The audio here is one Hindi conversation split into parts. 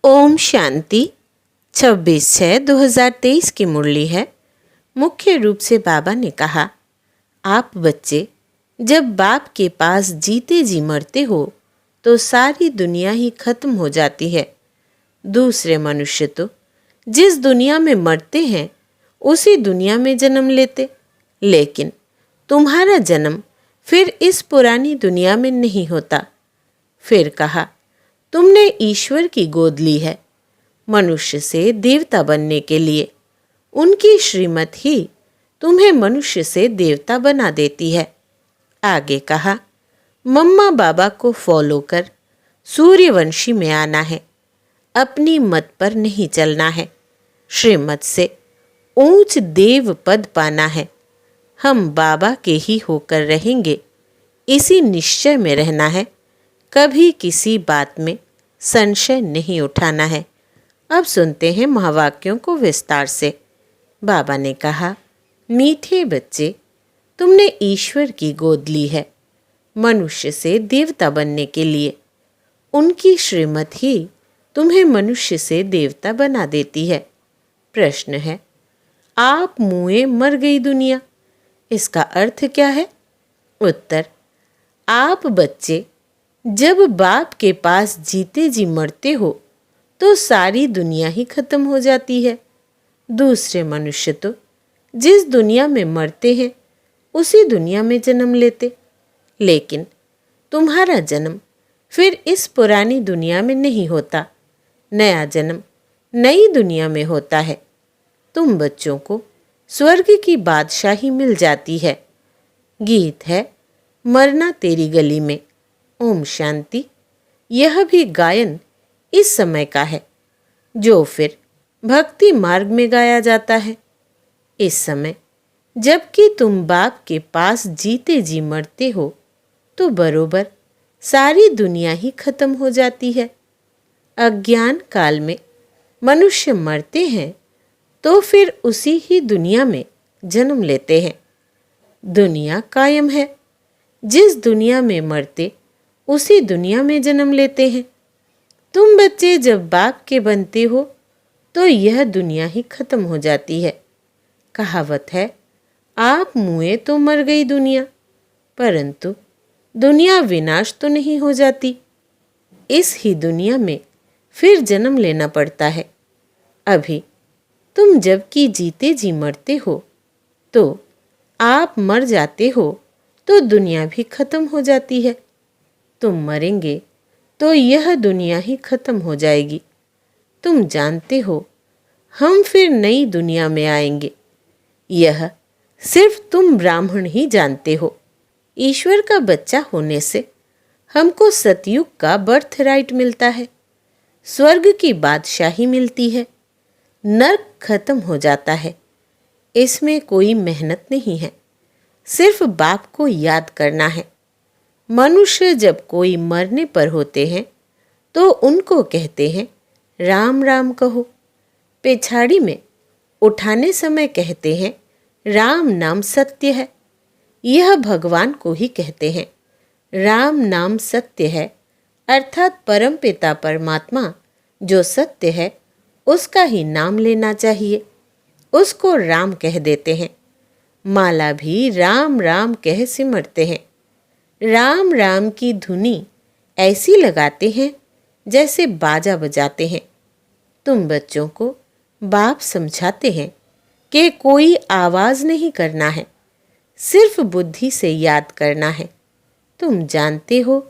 ओम शांति 26/6/2023 की मुरली है। मुख्य रूप से बाबा ने कहा, आप बच्चे जब बाप के पास जीते जी मरते हो तो सारी दुनिया ही खत्म हो जाती है। दूसरे मनुष्य तो जिस दुनिया में मरते हैं उसी दुनिया में जन्म लेते, लेकिन तुम्हारा जन्म फिर इस पुरानी दुनिया में नहीं होता। फिर कहा, तुमने ईश्वर की गोद ली है मनुष्य से देवता बनने के लिए। उनकी श्रीमत ही तुम्हें मनुष्य से देवता बना देती है। आगे कहा, मम्मा बाबा को फॉलो कर सूर्यवंशी में आना है, अपनी मत पर नहीं चलना है। श्रीमत से ऊंच देव पद पाना है। हम बाबा के ही होकर रहेंगे, इसी निश्चय में रहना है। कभी किसी बात में संशय नहीं उठाना है। अब सुनते हैं महावाक्यों को विस्तार से। बाबा ने कहा, मीठे बच्चे, तुमने ईश्वर की गोद ली है मनुष्य से देवता बनने के लिए। उनकी श्रीमत ही तुम्हें मनुष्य से देवता बना देती है। प्रश्न है, आप मुए मर गई दुनिया, इसका अर्थ क्या है? उत्तर, आप बच्चे जब बाप के पास जीते जी मरते हो तो सारी दुनिया ही खत्म हो जाती है। दूसरे मनुष्य तो जिस दुनिया में मरते हैं उसी दुनिया में जन्म लेते, लेकिन तुम्हारा जन्म फिर इस पुरानी दुनिया में नहीं होता। नया जन्म नई दुनिया में होता है। तुम बच्चों को स्वर्ग की बादशाही मिल जाती है। गीत है, मरना तेरी गली में। ओम शांति। यह भी गायन इस समय का है जो फिर भक्ति मार्ग में गाया जाता है। इस समय जबकि तुम बाप के पास जीते जी मरते हो तो बरोबर सारी दुनिया ही खत्म हो जाती है। अज्ञान काल में मनुष्य मरते हैं तो फिर उसी ही दुनिया में जन्म लेते हैं। दुनिया कायम है। जिस दुनिया में मरते उसी दुनिया में जन्म लेते हैं। तुम बच्चे जब बाप के बनते हो तो यह दुनिया ही खत्म हो जाती है। कहावत है, आप मुए तो मर गई दुनिया, परंतु दुनिया विनाश तो नहीं हो जाती। इस ही दुनिया में फिर जन्म लेना पड़ता है। अभी तुम जबकि जीते जी मरते हो तो आप मर जाते हो तो दुनिया भी खत्म हो जाती है। तुम मरेंगे तो यह दुनिया ही खत्म हो जाएगी। तुम जानते हो हम फिर नई दुनिया में आएंगे। यह सिर्फ तुम ब्राह्मण ही जानते हो। ईश्वर का बच्चा होने से हमको सतयुग का बर्थ राइट मिलता है। स्वर्ग की बादशाही मिलती है। नर्क खत्म हो जाता है। इसमें कोई मेहनत नहीं है, सिर्फ बाप को याद करना है। मनुष्य जब कोई मरने पर होते हैं तो उनको कहते हैं राम राम कहो। पेछाड़ी में उठाने समय कहते हैं राम नाम सत्य है। यह भगवान को ही कहते हैं। राम नाम सत्य है, अर्थात परमपिता परमात्मा जो सत्य है उसका ही नाम लेना चाहिए। उसको राम कह देते हैं। माला भी राम राम कह सिमरते हैं। राम राम की धुनी ऐसी लगाते हैं जैसे बाजा बजाते हैं। तुम बच्चों को बाप समझाते हैं कि कोई आवाज़ नहीं करना है, सिर्फ बुद्धि से याद करना है। तुम जानते हो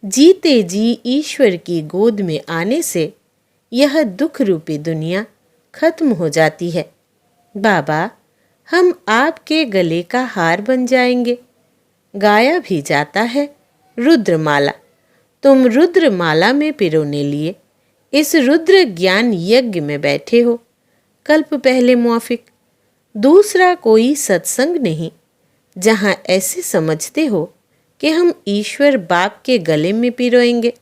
जीते जी ईश्वर की गोद में आने से यह दुख रूपी दुनिया खत्म हो जाती है। बाबा, हम आपके गले का हार बन जाएंगे। गाया भी जाता है रुद्रमाला। तुम रुद्रमाला में पिरोने लिए इस रुद्र ज्ञान यज्ञ में बैठे हो। कल्प पहले मुआफिक दूसरा कोई सत्संग नहीं जहाँ ऐसे समझते हो कि हम ईश्वर बाप के गले में पिरोएंगे।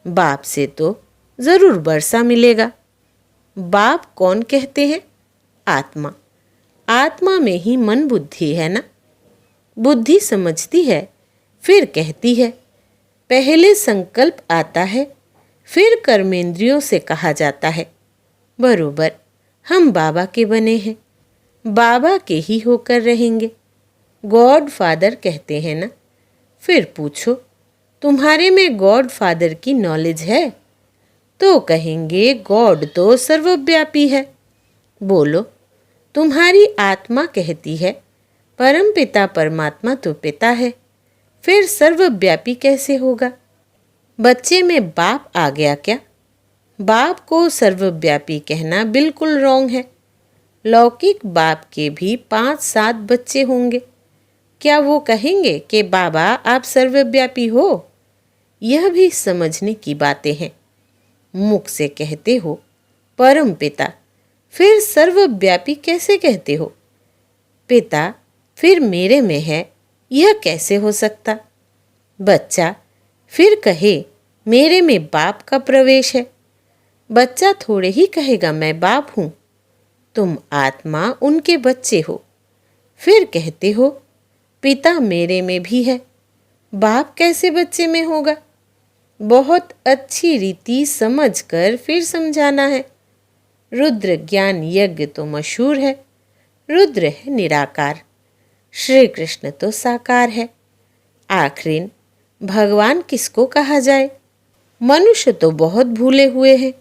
बाप से तो ज़रूर बरसा मिलेगा। बाप कौन कहते हैं? आत्मा। आत्मा में ही मन बुद्धि है ना। बुद्धि समझती है, फिर कहती है। पहले संकल्प आता है, फिर कर्मेंद्रियों से कहा जाता है, बरोबर हम बाबा के बने हैं, बाबा के ही होकर रहेंगे। गॉड फादर कहते हैं ना। फिर पूछो, तुम्हारे में गॉड फादर की नॉलेज है? तो कहेंगे गॉड तो सर्वव्यापी है। बोलो, तुम्हारी आत्मा कहती है परम पिता परमात्मा तो पिता है, फिर सर्वव्यापी कैसे होगा? बच्चे में बाप आ गया क्या? बाप को सर्वव्यापी कहना बिल्कुल रॉन्ग है। लौकिक बाप के भी 5-7 बच्चे होंगे, क्या वो कहेंगे कि बाबा आप सर्वव्यापी हो? यह भी समझने की बातें हैं। मुख से कहते हो परम पिता, फिर सर्वव्यापी कैसे कहते हो? पिता फिर मेरे में है, यह कैसे हो सकता? बच्चा फिर कहे मेरे में बाप का प्रवेश है। बच्चा थोड़े ही कहेगा मैं बाप हूँ। तुम आत्मा उनके बच्चे हो। फिर कहते हो पिता मेरे में भी है, बाप कैसे बच्चे में होगा? बहुत अच्छी रीति समझकर फिर समझाना है। रुद्र ज्ञान यज्ञ तो मशहूर है। रुद्र है निराकार, श्री कृष्ण तो साकार है। आखिर भगवान किसको कहा जाए? मनुष्य तो बहुत भूले हुए हैं।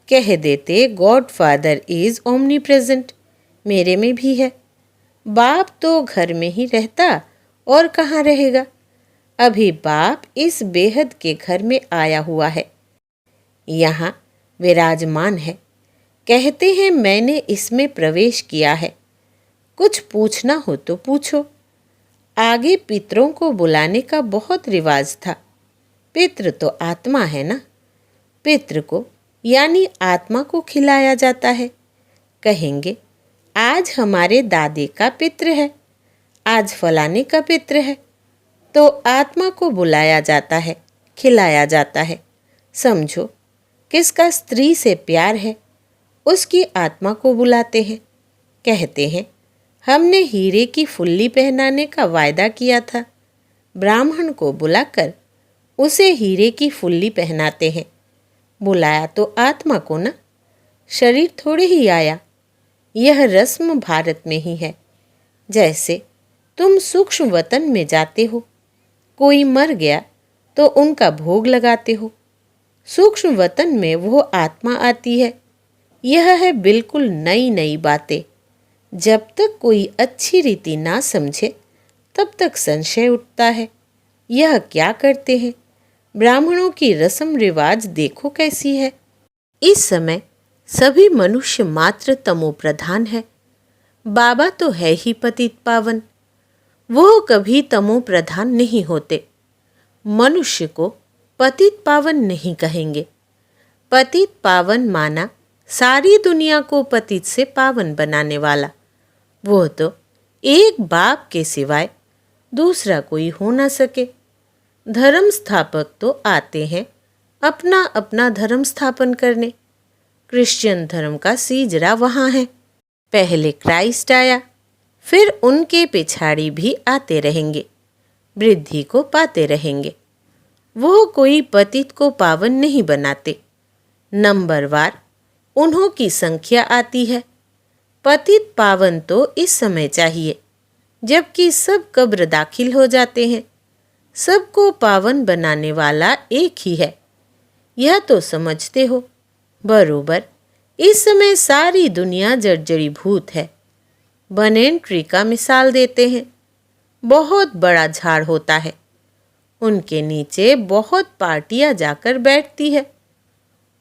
कह देते God father is omni present, मेरे में भी है। बाप तो घर में ही रहता और कहाँ रहेगा? अभी बाप इस बेहद के घर में आया हुआ है, यहाँ विराजमान है। कहते हैं मैंने इसमें प्रवेश किया है। कुछ पूछना हो तो पूछो। आगे पितरों को बुलाने का बहुत रिवाज था। पितृ तो आत्मा है ना। पितृ को यानी आत्मा को खिलाया जाता है। कहेंगे आज हमारे दादे का पितृ है, आज फलाने का पितृ है, तो आत्मा को बुलाया जाता है, खिलाया जाता है। समझो किसका स्त्री से प्यार है, उसकी आत्मा को बुलाते हैं। कहते हैं हमने हीरे की फुल्ली पहनाने का वायदा किया था। ब्राह्मण को बुलाकर उसे हीरे की फुल्ली पहनाते हैं। बुलाया तो आत्मा को ना, शरीर थोड़े ही आया। यह रस्म भारत में ही है। जैसे तुम सूक्ष्म वतन में जाते हो, कोई मर गया तो उनका भोग लगाते हो। सूक्ष्म वतन में वो आत्मा आती है। यह है बिल्कुल नई नई बातें। जब तक कोई अच्छी रीति ना समझे तब तक संशय उठता है। यह क्या करते हैं? ब्राह्मणों की रस्म रिवाज देखो कैसी है। इस समय सभी मनुष्य मात्र तमो प्रधान है। बाबा तो है ही पतित पावन, वो कभी तमो प्रधान नहीं होते। मनुष्य को पतित पावन नहीं कहेंगे। पतित पावन माना सारी दुनिया को पतित से पावन बनाने वाला। वो तो एक बाप के सिवाय दूसरा कोई हो ना सके। धर्म स्थापक तो आते हैं अपना अपना धर्म स्थापन करने। क्रिश्चियन धर्म का सीजरा वहाँ है। पहले क्राइस्ट आया, फिर उनके पिछाड़ी भी आते रहेंगे, वृद्धि को पाते रहेंगे। वो कोई पतित को पावन नहीं बनाते। नंबरवार उन्हों की संख्या आती है। पतित पावन तो इस समय चाहिए जबकि सब कब्र दाखिल हो जाते हैं। सबको पावन बनाने वाला एक ही है, यह तो समझते हो। बरोबर इस समय सारी दुनिया जर्जरी भूत है। बनेन ट्री का मिसाल देते हैं। बहुत बड़ा झाड़ होता है, उनके नीचे बहुत पार्टियां जाकर बैठती है।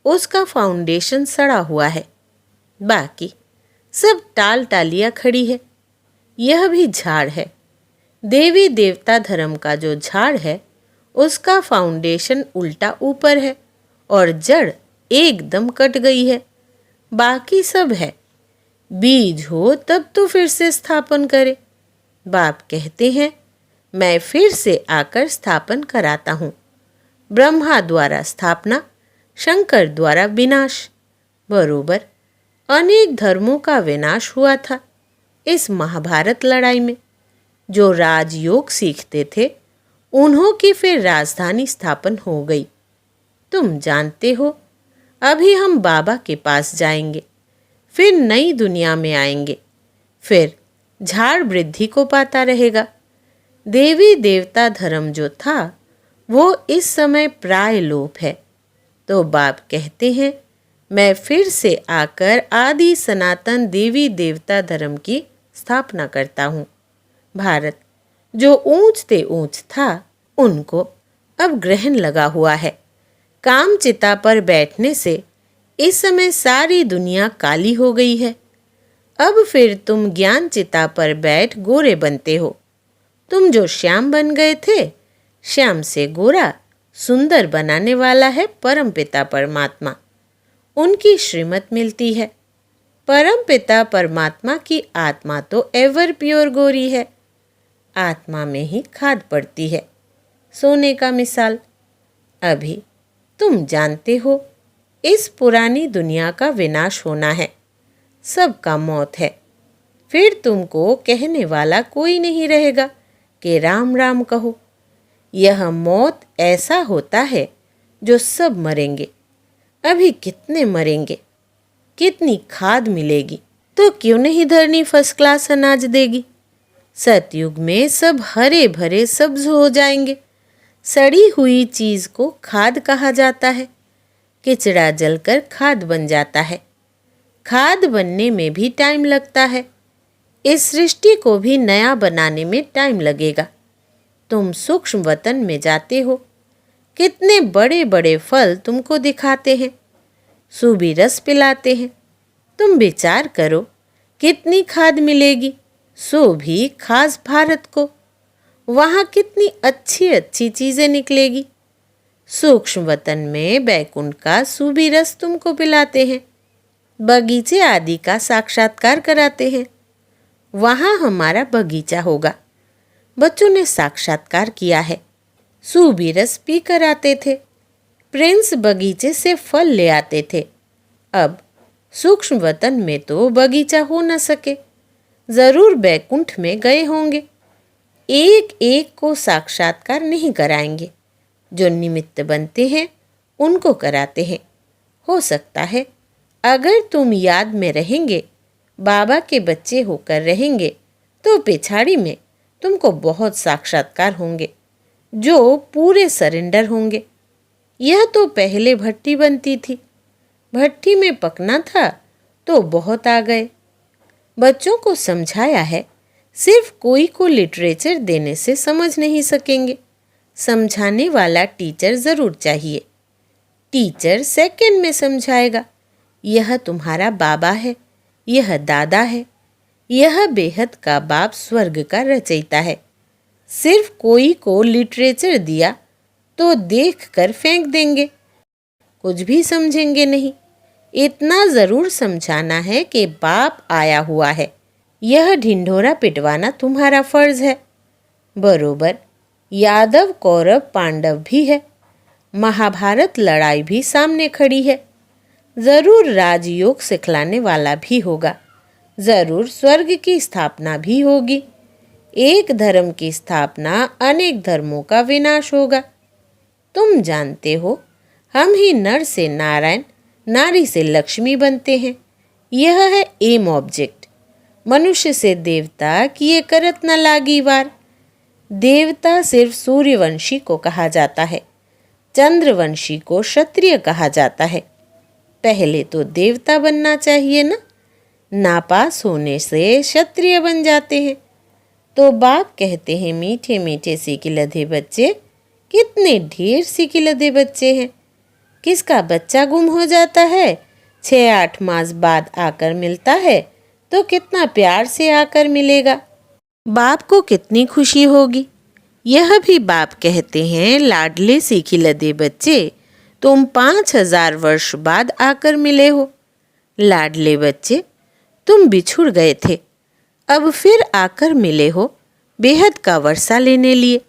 उसका फाउंडेशन सड़ा हुआ है, बाकी सब टाल टालियां खड़ी है। यह भी झाड़ है। देवी देवता धर्म का जो झाड़ है उसका फाउंडेशन उल्टा ऊपर है और जड़ एकदम कट गई है। बाकी सब है। बीज हो तब तो फिर से स्थापन करे। बाप कहते हैं मैं फिर से आकर स्थापन कराता हूँ। ब्रह्मा द्वारा स्थापना, शंकर द्वारा विनाश। बरोबर अनेक धर्मों का विनाश हुआ था इस महाभारत लड़ाई में। जो राजयोग सीखते थे उन्हों की फिर राजधानी स्थापन हो गई। तुम जानते हो, अभी हम बाबा के पास जाएंगे, फिर नई दुनिया में आएंगे, फिर झाड़ वृद्धि को पाता रहेगा। देवी देवता धर्म जो था वो इस समय प्राय लोप है। तो बाप कहते हैं, मैं फिर से आकर आदि सनातन देवी देवता धर्म की स्थापना करता हूँ। भारत जो ऊंच ते ऊंच था, उनको अब ग्रहण लगा हुआ है। काम चिता पर बैठने से इस समय सारी दुनिया काली हो गई है। अब फिर तुम ज्ञान चिता पर बैठ गोरे बनते हो। तुम जो श्याम बन गए थे, श्याम से गोरा सुंदर बनाने वाला है परमपिता परमात्मा। उनकी श्रीमत मिलती है। परमपिता परमात्मा की आत्मा तो एवर प्योर गोरी है। आत्मा में ही खाद पड़ती है, सोने का मिसाल। अभी तुम जानते हो, इस पुरानी दुनिया का विनाश होना है, सबका मौत है। फिर तुमको कहने वाला कोई नहीं रहेगा कि राम राम कहो। यह मौत ऐसा होता है जो सब मरेंगे। अभी कितने मरेंगे, कितनी खाद मिलेगी, तो क्यों नहीं धरनी फर्स्ट क्लास अनाज देगी। सतयुग में सब हरे भरे सब्ज हो जाएंगे। सड़ी हुई चीज को खाद कहा जाता है। किचड़ा जलकर खाद बन जाता है। खाद बनने में भी टाइम लगता है। इस सृष्टि को भी नया बनाने में टाइम लगेगा। तुम सूक्ष्म वतन में जाते हो, कितने बड़े बड़े फल तुमको दिखाते हैं, सूबी रस पिलाते हैं। तुम विचार करो, कितनी खाद मिलेगी, सो भी खास भारत को। वहाँ कितनी अच्छी अच्छी चीज़ें निकलेगी। सूक्ष्म वतन में बैकुंठ का सूबी रस तुमको पिलाते हैं, बगीचे आदि का साक्षात्कार कराते हैं। वहाँ हमारा बगीचा होगा। बच्चों ने साक्षात्कार किया है, सूबी रस पी कर आते थे। प्रिंस बगीचे से फल ले आते थे। अब सूक्ष्म वतन में तो बगीचा हो न सके, जरूर बैकुंठ में गए होंगे। एक एक को साक्षात्कार नहीं कराएंगे, जो निमित्त बनते हैं उनको कराते हैं। हो सकता है अगर तुम याद में रहेंगे, बाबा के बच्चे होकर रहेंगे, तो पिछाड़ी में तुमको बहुत साक्षात्कार होंगे जो पूरे सरेंडर होंगे। यह तो पहले भट्टी बनती थी, भट्टी में पकना था तो बहुत आ गए। बच्चों को समझाया है, सिर्फ कोई को लिटरेचर देने से समझ नहीं सकेंगे। समझाने वाला टीचर ज़रूर चाहिए। टीचर सेकंड में समझाएगा। यह तुम्हारा बाबा है, यह दादा है, यह बेहद का बाप स्वर्ग का रचयिता है। सिर्फ कोई को लिटरेचर दिया तो देख कर फेंक देंगे, कुछ भी समझेंगे नहीं। इतना ज़रूर समझाना है कि बाप आया हुआ है। यह ढिंढोरा पिटवाना तुम्हारा फर्ज है। बरोबर यादव कौरव पांडव भी है, महाभारत लड़ाई भी सामने खड़ी है। ज़रूर राजयोग सिखलाने वाला भी होगा, ज़रूर स्वर्ग की स्थापना भी होगी। एक धर्म की स्थापना अनेक धर्मों का विनाश होगा। तुम जानते हो, हम ही नर से नारायण, नारी से लक्ष्मी बनते हैं। यह है एम ऑब्जेक्ट। मनुष्य से देवता किए करत न लागी वार। देवता सिर्फ सूर्यवंशी को कहा जाता है, चंद्रवंशी को क्षत्रिय कहा जाता है। पहले तो देवता बनना चाहिए ना। नापास होने से क्षत्रिय बन जाते हैं। तो बाप कहते हैं, मीठे मीठे सिकिलधे बच्चे, कितने ढेर सिकिलधे बच्चे हैं। किसका बच्चा गुम हो जाता है, 6-8 मास बाद आकर मिलता है, तो कितना प्यार से आकर मिलेगा। बाप को कितनी खुशी होगी। यह भी बाप कहते हैं, लाडले सिकिलधे बच्चे, तुम 5000 वर्ष बाद आकर मिले हो। लाडले बच्चे, तुम बिछुड़ गए थे, अब फिर आकर मिले हो बेहद का वर्षा लेने लिए।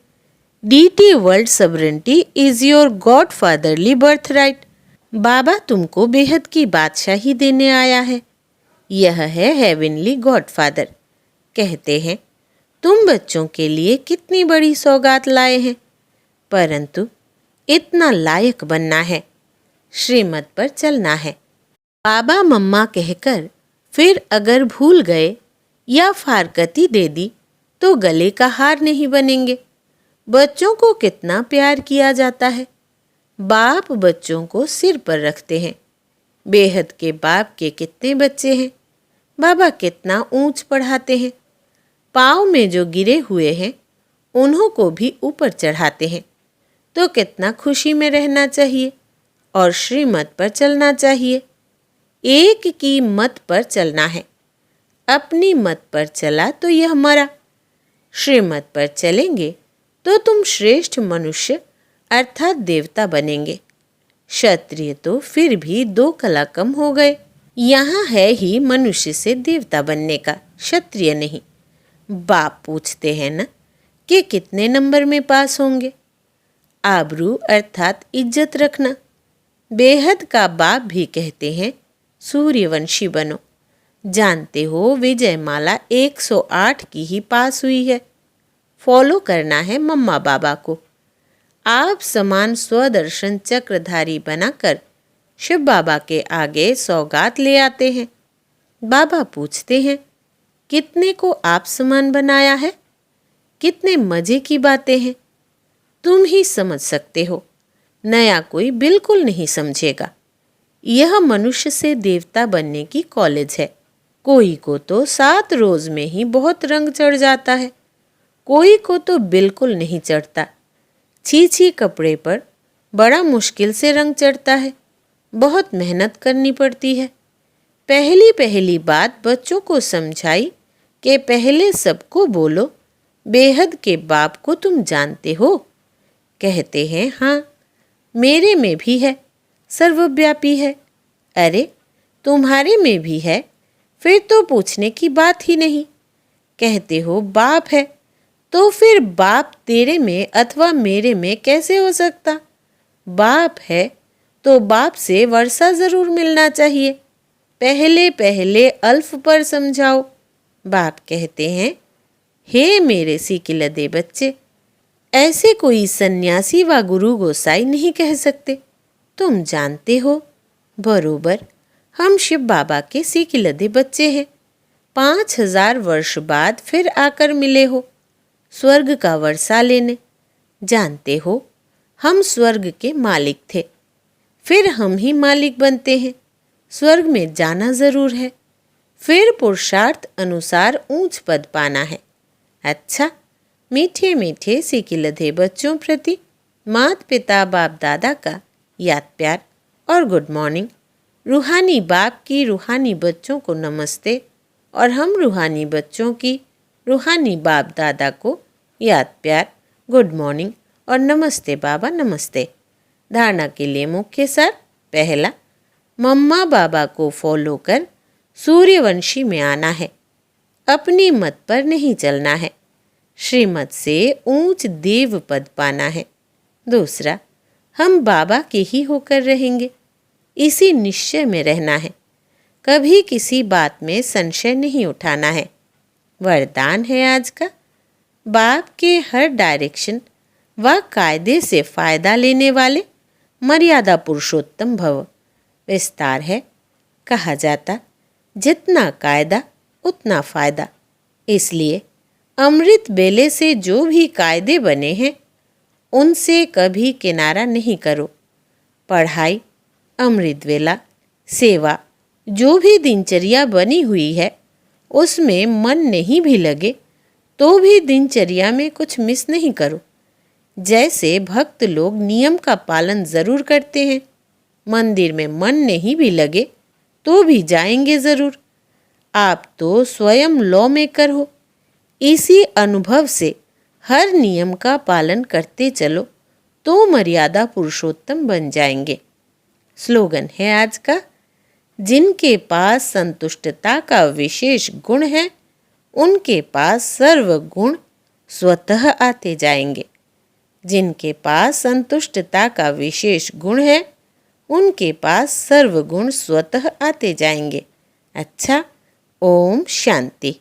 Deity world sovereignty is your God fatherly birthright. बाबा तुमको बेहद की बादशाही देने आया है। यह है हेवनली गॉड फादर। कहते हैं, तुम बच्चों के लिए कितनी बड़ी सौगात लाए हैं, परंतु इतना लायक बनना है। श्रीमत पर चलना है। बाबा मम्मा कहकर फिर अगर भूल गए या फारकती दे दी तो गले का हार नहीं बनेंगे। बच्चों को कितना प्यार किया जाता है। बाप बच्चों को सिर पर रखते हैं। बेहद के बाप के कितने बच्चे हैं। बाबा कितना ऊंच पढ़ाते हैं। पाँव में जो गिरे हुए हैं उन्हों को भी ऊपर चढ़ाते हैं। तो कितना खुशी में रहना चाहिए और श्रीमत पर चलना चाहिए। एक की मत पर चलना है। अपनी मत पर चला तो यह मरा। श्रीमत पर चलेंगे तो तुम श्रेष्ठ मनुष्य अर्थात देवता बनेंगे। क्षत्रिय तो फिर भी 2 कला कम हो गए। यहाँ है ही मनुष्य से देवता बनने का, क्षत्रिय नहीं। बाप पूछते हैं न कि कितने नंबर में पास होंगे। आबरू अर्थात इज्जत रखना। बेहद का बाप भी कहते हैं सूर्यवंशी बनो। जानते हो विजयमाला 108 की ही पास हुई है। फॉलो करना है मम्मा बाबा को। आप समान स्वदर्शन चक्रधारी बनाकर शिव बाबा के आगे सौगात ले आते हैं। बाबा पूछते हैं कितने को आप समान बनाया है। कितने मजे की बातें हैं। तुम ही समझ सकते हो, नया कोई बिल्कुल नहीं समझेगा। यह मनुष्य से देवता बनने की कॉलेज है। कोई को तो 7 रोज में ही बहुत रंग चढ़ जाता है, कोई को तो बिल्कुल नहीं चढ़ता। छी कपड़े पर बड़ा मुश्किल से रंग चढ़ता है। बहुत मेहनत करनी पड़ती है। पहली बात बच्चों को समझाई कि पहले सबको बोलो बेहद के बाप को तुम जानते हो। कहते हैं हाँ, मेरे में भी है, सर्वव्यापी है। अरे तुम्हारे में भी है, फिर तो पूछने की बात ही नहीं। कहते हो बाप है, तो फिर बाप तेरे में अथवा मेरे में कैसे हो सकता। बाप है तो बाप से वर्षा जरूर मिलना चाहिए। पहले अल्फ पर समझाओ। बाप कहते हैं हे मेरे सीकिलदे बच्चे, ऐसे कोई सन्यासी व गुरु गोसाई नहीं कह सकते। तुम जानते हो बरोबर हम शिव बाबा के सीकिलदे बच्चे हैं। 5000 वर्ष बाद फिर आकर मिले हो स्वर्ग का वर्षा लेने। जानते हो हम स्वर्ग के मालिक थे, फिर हम ही मालिक बनते हैं। स्वर्ग में जाना जरूर है, फिर पुरुषार्थ अनुसार ऊंच पद पाना है। अच्छा, मीठे मीठे सीकिलधे बच्चों प्रति माता पिता बाप दादा का याद प्यार और गुड मॉर्निंग। रूहानी बाप की रूहानी बच्चों को नमस्ते और हम रूहानी बच्चों की रूहानी बाप दादा को याद प्यार, गुड मॉर्निंग और नमस्ते बाबा नमस्ते। धारणा के लिए मुख्य सार। पहला, मम्मा बाबा को फॉलो कर सूर्यवंशी में आना है। अपनी मत पर नहीं चलना है। श्रीमत से ऊंच देव पद पाना है। दूसरा, हम बाबा के ही होकर रहेंगे, इसी निश्चय में रहना है। कभी किसी बात में संशय नहीं उठाना है। वरदान है आज का, बाप के हर डायरेक्शन व कायदे से फायदा लेने वाले मर्यादा पुरुषोत्तम भव। विस्तार है, कहा जाता जितना कायदा उतना फायदा। इसलिए अमृत बेले से जो भी कायदे बने हैं उनसे कभी किनारा नहीं करो। पढ़ाई, अमृत वेला, सेवा, जो भी दिनचर्या बनी हुई है उसमें मन नहीं भी लगे तो भी दिनचर्या में कुछ मिस नहीं करो। जैसे भक्त लोग नियम का पालन जरूर करते हैं, मंदिर में मन नहीं भी लगे तो भी जाएंगे जरूर। आप तो स्वयं लॉ मेकर हो। इसी अनुभव से हर नियम का पालन करते चलो तो मर्यादा पुरुषोत्तम बन जाएंगे। स्लोगन है आज का, जिनके पास संतुष्टता का विशेष गुण है उनके पास सर्व गुण स्वतः आते जाएंगे। जिनके पास संतुष्टता का विशेष गुण है उनके पास सर्व गुण स्वतः आते जाएंगे। अच्छा, ओम शांति।